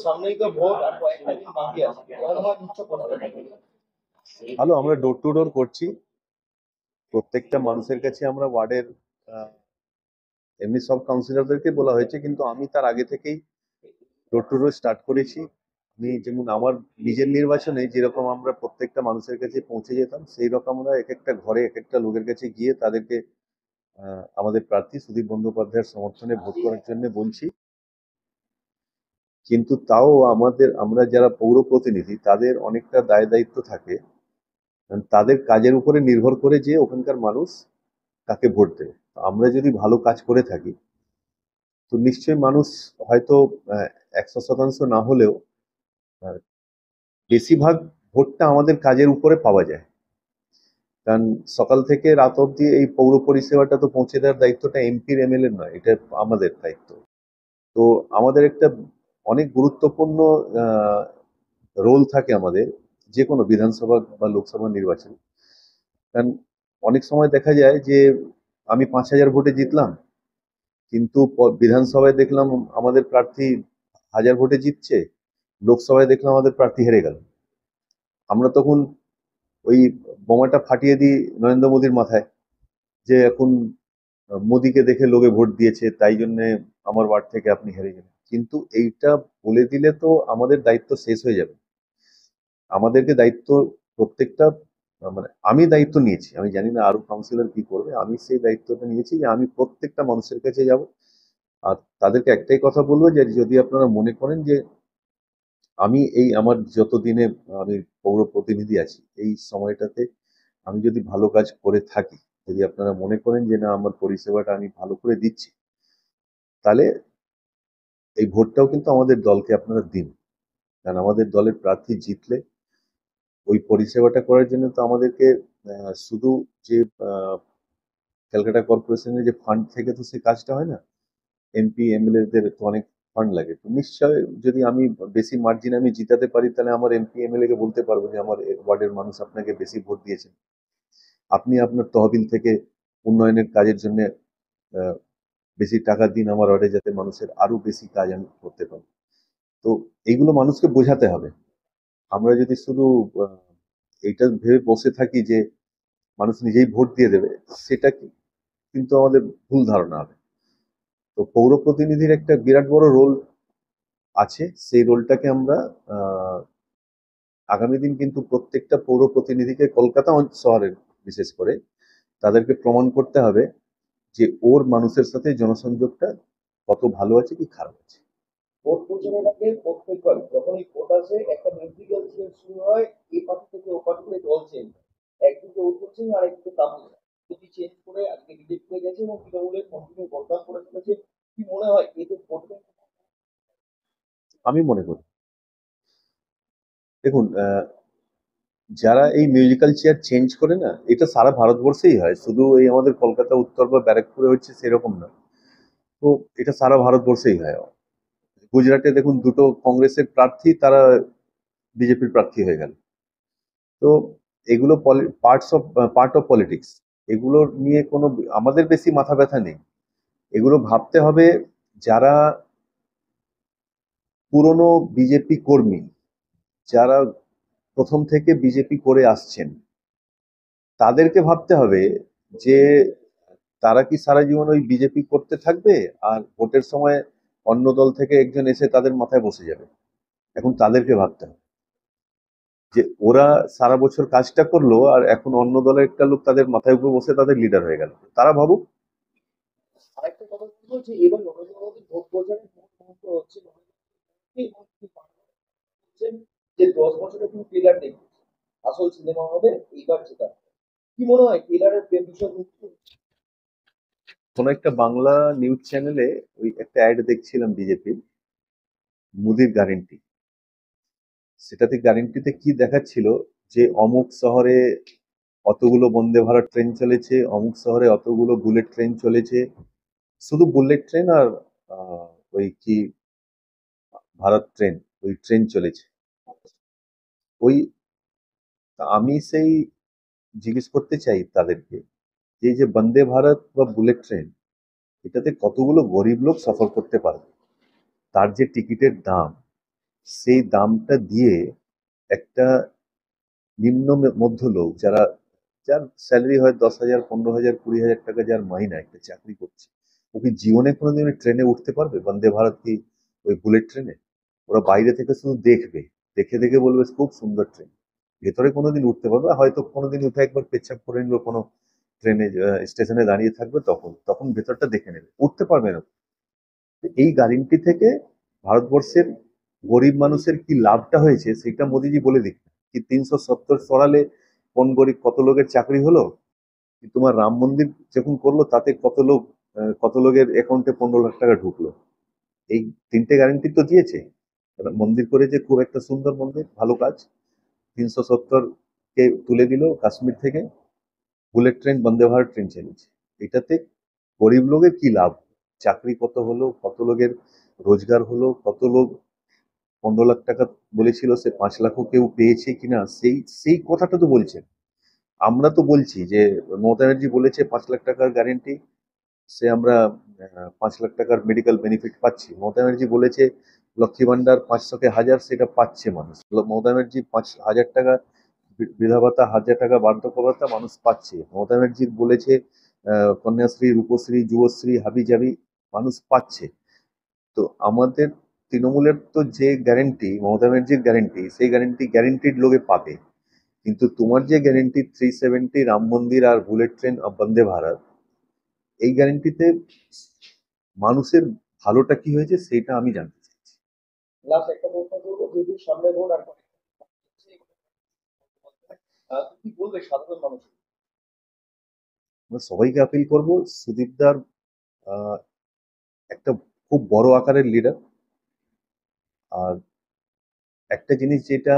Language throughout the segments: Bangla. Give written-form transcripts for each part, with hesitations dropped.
সামনেই তো ভোট আর কয়েকটা দিন বাকি আছে, কেমন হয় দিচ্ছ প্রচারণা? ভালো, আমরা ডোর টু ডোর করছি। প্রত্যেকটা মানুষের কাছে আমরা ওয়ার্ডের এমনি সব কাউন্সিলরদেরকে বলা হয়েছে, কিন্তু আমি তার আগে থেকেই ডোর টু ডোর স্টার্ট করেছি। আমি যেমন আমার নিজের নির্বাচনে যেরকম আমরা প্রত্যেকটা মানুষের কাছে পৌঁছে যেতাম, সেই রকম আমরা এক একটা ঘরে এক একটা লোকের কাছে গিয়ে তাদেরকে আমাদের প্রার্থী সুদীপ বন্দ্যোপাধ্যায়ের সমর্থনে ভোট করার জন্য বলছি। কিন্তু তাও আমরা যারা পৌর প্রতিনিধি তাদের অনেকটা দায় দায়িত্ব থাকে, তাদের কাজের উপরে নির্ভর করে যে ওখানকার মানুষ কাকে ভোট দেবে। আমরা যদি ভালো কাজ করে থাকি তো নিশ্চয়ই মানুষ হয়তো 100% না হলেও আহ, বেশিরভাগ ভোটটা আমাদের কাজের উপরে পাওয়া যায়। কারণ সকাল থেকে রাত অব্দি এই পৌর পরিষেবাটা তো পৌঁছে দেওয়ার দায়িত্বটা এমপির এমএলএ নয়, এটা আমাদের দায়িত্ব। তো আমাদের একটা অনেক গুরুত্বপূর্ণ রোল থাকে আমাদের যে কোনো বিধানসভা বা লোকসভা নির্বাচন। কারণ অনেক সময় দেখা যায় যে আমি 5,000 ভোটে জিতলাম, কিন্তু বিধানসভায় দেখলাম আমাদের প্রার্থী 1,000 ভোটে জিতছে, লোকসভায় দেখলাম আমাদের প্রার্থী হেরে গেল। আমরা তখন ওই বোমাটা ফাটিয়ে দিই নরেন্দ্র মোদীর মাথায়, যে এখন মোদীকে দেখে লোকে ভোট দিয়েছে তাই জন্য আমার ওয়ার্ড থেকে আপনি হেরে গেলেন। কিন্তু এইটা বলে দিলে তো আমাদের দায়িত্ব শেষ হয়ে যাবে। আমাদেরকে দায়িত্ব প্রত্যেকটা মানে আমি দায়িত্ব নিয়েছি, আমি জানি না আরো কাউন্সিলর কি করবে, আমি সেই দায়িত্বটা নিয়েছি যে আমি প্রত্যেকটা মানুষের কাছে যাব। আর তাদেরকে একটাই কথা বলবো যে যদি আপনারা মনে করেন যে আমি এই আমার যতদিনে আমি পৌর প্রতিনিধি আছি এই সময়টাতে আমি যদি ভালো কাজ করে থাকি, যদি আপনারা মনে করেন যে না আমার পরিষেবাটা আমি ভালো করে দিচ্ছি, তাহলে এই ভোটটাও কিন্তু আমাদের দলকে আপনারা দিন। কারণ আমাদের দলের প্রার্থী জিতলে ওই পরিষেবাটা করার জন্য তো আমাদেরকে শুধু যে ক্যালকাটা কর্পোরেশনের যে ফান্ড থেকে তো সে কাজটা হয় না, এমপি এমএলএ দের তো অনেক ফান্ড লাগে। তো নিশ্চয় যদি আমি বেশি মার্জিন আমি জিতাতে পারি তাহলে আমার এমপি এমএলএ কে বলতে পারবো যে আমার ওয়ার্ডের মানুষ আপনাকে বেশি ভোট দিয়েছেন, আপনি আপনার তহবিল থেকে উন্নয়নের কাজের জন্য বেশি টাকা দিন আমার ওয়ার্ডে, যাতে মানুষের আরো বেশি কাজ আমি করতে পারি। তো এইগুলো মানুষকে বোঝাতে হবে। আমরা যদি শুধু আহ, এইটা ভেবে বসে থাকি যে মানুষ নিজেই ভোট দিয়ে দেবে, সেটা কিন্তু আমাদের ভুল ধারণা হবে। তো পৌর প্রতিনিধির একটা বিরাট বড় রোল আছে, সেই রোলটাকে আমরা আহ, আগামী দিন কিন্তু প্রত্যেকটা পৌর প্রতিনিধিকে কলকাতা শহরের বিশেষ করে তাদেরকে প্রমাণ করতে হবে যে ওর মানুষের সাথে জনসংযোগটা কত ভালো আছে কি খারাপ আছে। ভোট প্রচারের আগে প্রত্যেকবার যখনই ভোট আসে একটা মিউজিক্যাল চেয়ার শুরু হয়, এই পার্টি থেকে ও পার্টিতে দল চেঞ্জ হয়, একদিকে উত্তর সিং আর একদিকে তাপস রায়। যদি চেঞ্জ করে আজকে বিজেপিতে গেছে এবং তৃণমূলের কন্টিনিউ বরদাস্ত করে চলেছে, কি মনে হয় এতে ভোট ব্যাংক? আমি মনে করি, দেখুন যারা এই মিউজিক্যাল চেয়ার চেঞ্জ করে না, এটা সারা ভারতবর্ষেই হয়, শুধু এই আমাদের কলকাতা উত্তর বা ব্যারাকপুরে হচ্ছে সেরকম না। তো এটা সারা ভারতবর্ষেই হয়। গুজরাটে দেখুন দুটো কংগ্রেসের প্রার্থী তারা বিজেপির প্রার্থী হয়ে গেল। তো এগুলো পার্ট অফ পলিটিক্স। এগুলো নিয়ে কোনো আমাদের বেশি মাথা ব্যথা নেই। এগুলো ভাবতে হবে যারা পুরনো বিজেপি কর্মী, যারা প্রথম থেকে বিজেপি করে আসছেন, তাদেরকে ভাবতে হবে যে তারা কি সারা জীবন ওই বিজেপি করতে থাকবে আর ভোটের সময় অন্য দল থেকে একজন এসে তাদের মাথায় বসে যাবে। এখন তাদেরকে ভাবতে হবে যে ওরা সারা বছর কাজটা করলো আর এখন অন্য দলের একটা লোক তাদের মাথায় উপরে বসে তাদের লিডার হয়ে গেল, তারা ভাবুক। আরেকটা কথা বলবো যে এবার নরেন্দ্র মোদী ভোট প্রচারের মূল মন্ত্র হচ্ছে বলছেন যে 10 বছরে তুমি ট্রেলার দেখবে, আসল সিনেমা হবে এইবার যেটা। কি মনে হয় ট্রেলারের বিষয়? কোন একটা বাংলা নিউজ চ্যানেলে ওই একটা অ্যাড দেখছিলাম বিজেপির, মোদির গ্যারেন্টি। সেটাতে গ্যারেন্টিতে কি দেখাচ্ছিল যে অমুক শহরে অতগুলো বন্দে ভারত ট্রেন চলেছে, অমুক শহরে অতগুলো বুলেট ট্রেন চলেছে। শুধু বুলেট ট্রেন আর ওই কি ভারত ট্রেন, ওই ট্রেন চলেছে। ওই আমি সেই জিজ্ঞেস করতে চাই তাদেরকে যে এই যে বন্দে ভারত বা বুলেট ট্রেন, এটাতে কতগুলো গরিব লোক সফর করতে পারবে, তার যে টিকিটের দাম, সেই দামটা দিয়ে একটা নিম্ন মধ্য লোক যার স্যালারি হয় 10,000, 15,000, 20,000 টাকা, যার মাইনে, একটা চাকরি করছে, ও কি জীবনে কোনোদিন ওই ট্রেনে উঠতে পারবে? বন্দে ভারত কি ওই বুলেট ট্রেনে? ওরা বাইরে থেকে শুধু দেখবে, দেখে দেখে বলবে খুব সুন্দর ট্রেন, ভেতরে কোনোদিন উঠতে পারবে? হয়তো কোনোদিন উঠে একবার পেচ্ছাপ করে নিল কোনো ট্রেনে, স্টেশনে দাঁড়িয়ে থাকবে, তখন তখন ভেতরটা দেখে নেবে, উঠতে পারবে না। তো এই গ্যারেন্টি থেকে ভারতবর্ষের গরিব মানুষের কি লাভটা হয়েছে সেটা মোদিজি বলে দিক। কি 370 সরালে কোন গরিব কত লোকের চাকরি হলো? কি তোমার রাম মন্দির যখন করলো তাতে কত লোকের অ্যাকাউন্টে 15 লাখ টাকা ঢুকলো? এই তিনটে গ্যারেন্টি তো দিয়েছে। এবার মন্দির করেছে, খুব একটা সুন্দর মন্দির, ভালো কাজ। 370 কে তুলে দিল কাশ্মীর থেকে, bullet train, Vande Bharat train চালিয়েছে। এটাতে গরিব লোকের কি লাভ? চাকরি কত হলো, কত লোকের রোজগার হলো, কত লোক 15 লাখ টাকা বলেছিল, সে 5 লাখও কেউ পেয়েছে কিনা, সেই সেই কথাটা তো বলছেন। আমরা তো বলছি যে মমতা ব্যানার্জি বলেছে 5 লাখ টাকার গ্যারেন্টি, সে আমরা 5 লাখ টাকার মেডিকেল বেনিফিট পাচ্ছি। মমতা ব্যানার্জি বলেছে লক্ষ্মী ভান্ডার 500 কে 1000, সেটা পাচ্ছে মানুষ। মমতা ব্যানার্জি 5,000 টাকা বৃদ্ধা ভাতা, 1,000 টাকা বার্ধক্য ভাতা মানুষ পাচ্ছে। মমতা ব্যানার্জি বলেছে কন্যাশ্রী, রূপশ্রী, যুবশ্রী, হাবি জাবি মানুষ পাচ্ছে। তো আমাদের তৃণমূলের তো যে গ্যারেন্টি, মমতা ব্যানার্জির গ্যারেন্টি, সেই গ্যারেন্টি গ্যারেন্টিড লোকে পাবে। কিন্তু তোমার যে গ্যারেন্টি 370, রাম মন্দির আর বুলেট ট্রেন আর বন্দে ভারত, এই গ্যারেন্টিতে মানুষের ভালোটা কি হয়েছে সেটা আমি জানতে চাইছি। লাস্ট একটা প্রশ্ন করবো, যেহেতু সামনে ভোট আর কি বলবে সাধারণ মানুষ? আমরা সবাইকে আপিল করব, সুদীপদার আহ, একটা খুব বড় আকারের লিডার। আর একটা জিনিস যেটা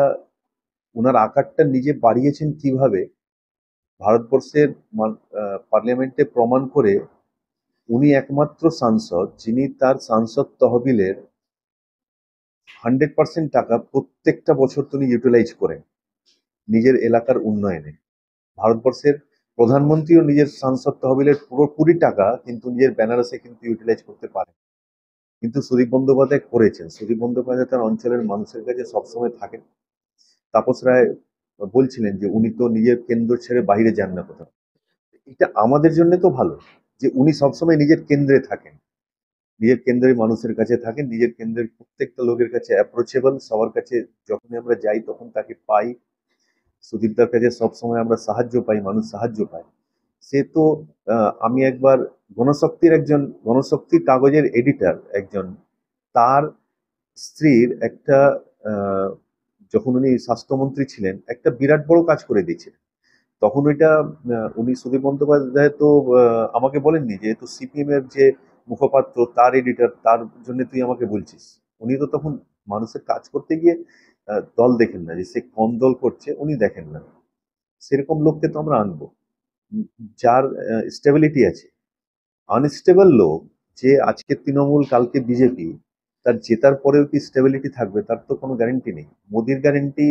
ওনার আকারটা নিজে বাড়িয়েছেন কিভাবে, ভারতবর্ষের পার্লামেন্টে প্রমাণ করে, উনি একমাত্র সাংসদ যিনি তার সাংসদ তহবিলের 100% টাকা প্রত্যেকটা বছর তিনি ইউটিলাইজ করেন নিজের এলাকার উন্নয়নে। ভারতবর্ষের প্রধানমন্ত্রীও নিজের সাংসদ তহবিলের পুরোপুরি টাকা কিন্তু নিজের বেনারসে কিন্তু ইউটিলাইজ করতে পারেন, কিন্তু সুদীপ বন্দ্যোপাধ্যায় করেছেন। সুদীপ বন্দ্যোপাধ্যায় তার অঞ্চলের মানুষের কাছে সবসময় থাকেন। তাপস রায় বলছিলেন যে উনি তো নিজের কেন্দ্র ছেড়ে বাইরে যান না কোথাও। এটা আমাদের জন্য তো ভালো যে উনি সবসময় নিজের কেন্দ্রে থাকেন, নিজের কেন্দ্রের মানুষের কাছে থাকেন, নিজের কেন্দ্রের প্রত্যেকটা লোকের কাছে অ্যাপ্রোচেবল, সবার কাছে যখনই আমরা যাই তখন তাকে পাই। সুদীপদার কাছে সবসময় আমরা সাহায্য পাই, মানুষ সাহায্য পায়। সে তো আমি একবার গণশক্তির কাগজের এডিটর একজন, তার স্ত্রীর একটা আহ, যখন উনি স্বাস্থ্যমন্ত্রী ছিলেন একটা বিরাট বড় কাজ করে দিয়েছিলেন। তখন ওইটা উনি সুদীপ বন্দ্যোপাধ্যায় তো আমাকে বলেননি যে তো সিপিএম এর যে মুখপাত্র, তার এডিটর, তার জন্য তুই আমাকে বলছিস। উনি তো তখন মানুষের কাজ করতে গিয়ে দল দেখেন না, যে সে কোন দল করছে উনি দেখেন না। সেরকম লোককে তো আমরা আনবো যার স্টেবিলিটি আছে। আনস্টেবল লোক, যে আজকে তৃণমূল কালকে বিজেপি, তার জেতার পরেও কি স্টেবিলিটি থাকবে তার তো কোনো গ্যারেন্টি নেই। মোদির গ্যারেন্টি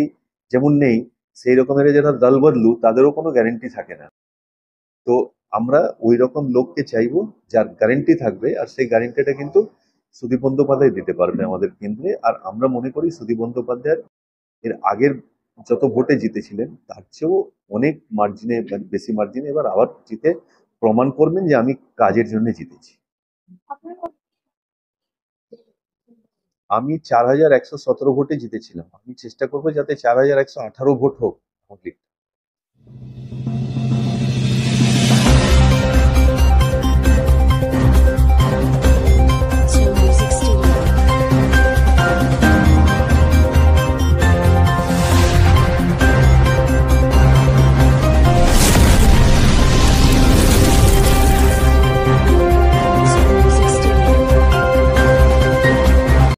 যেমন নেই, সেই রকমের যারা দল বদলু তাদেরও কোনো গ্যারেন্টি থাকে না। তো আমরা ওই রকম লোককে চাইবো যার গ্যারেন্টি থাকবে, আর সেই গ্যারেন্টিটা কিন্তু সুদীপ বন্দ্যোপাধ্যায় দিতে পারবে আমাদের কেন্দ্রে। আর আমরা মনে করি সুদীপ বন্দ্যোপাধ্যায় এর আগের যত ভোটে জিতেছিলেন তার চেয়েও অনেক মার্জিনে, বেশি মার্জিনে এবার আবার জিতে প্রমাণ করবেন যে আমি কাজের জন্য জিতেছি। আমি 4,117 ভোটে জিতেছিলাম, আমি চেষ্টা করবো যাতে 4,118 ভোট হোক।